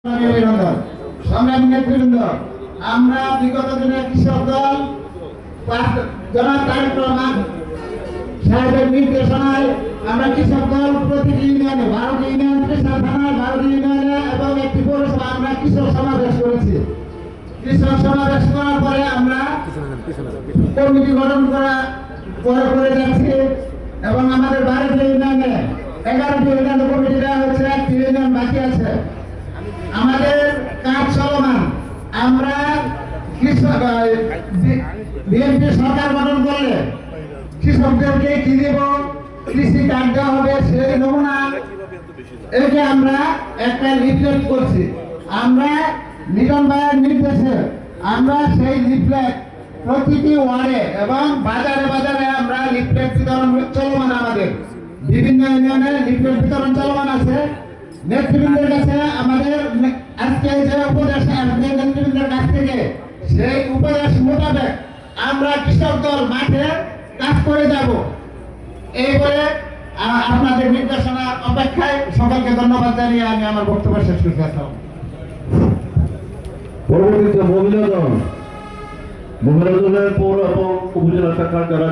সংগ্রামী নেতৃবৃন্দ, আমরা বিগত দিনে কৃষক দল জনাব তারেক রহমান সাহেবের নির্দেশনায় আমরা কৃষক দল প্রতিটি ইউনিয়নে 12টি ইউনিয়ন, 3 থানায় 12টি ইউনিয়নে এবং একটি পৌরসভা আমরা কৃষক সমাবেশ করেছি। কৃষক সমাবেশ করার পরে আমরা কমিটি গঠন করে যাচ্ছি এবং আমাদের 12টি ইউনিয়নে 11টি ইউনিয়নে কমিটি দেওয়া হচ্ছে, 1টি ইউনিয়ন বাকি আছে। আমাদের কাজ চলমান। আমরা বিএনপি সরকার গঠন করলে কৃষকদেরকে কি দেব, কৃষি কার্ড দেওয়া হবে, সেই নমুনা এটা আমরা একটা লিফলেট করছি। আমরা লিটন ভাইয়ের নির্দেশে আমরা সেই লিফলেট প্রতিটি ওয়ার্ডে এবং বাজারে বাজারে আমরা লিফলেট বিতরণ চলমান। আমাদের বিভিন্ন ইউনিয়নে লিফলেট বিতরণ চলমান আছে। নেতৃবৃন্দের কাছে আমাদের আজকে যে উপদেশ নেতৃবৃন্দের কাছ থেকে সেই উপদেশ মোতাবেক আমরা কৃষক দল মাঠে কাজ করে যাব। এই বলে আপনাদের নির্দেশনার অপেক্ষায় সকলকে ধন্যবাদ জানিয়ে আমি আমার বক্তব্য শেষ করতে চাই। পরবর্তীতে মহিলা দলের পৌর এবং উপজেলা শাখার যারা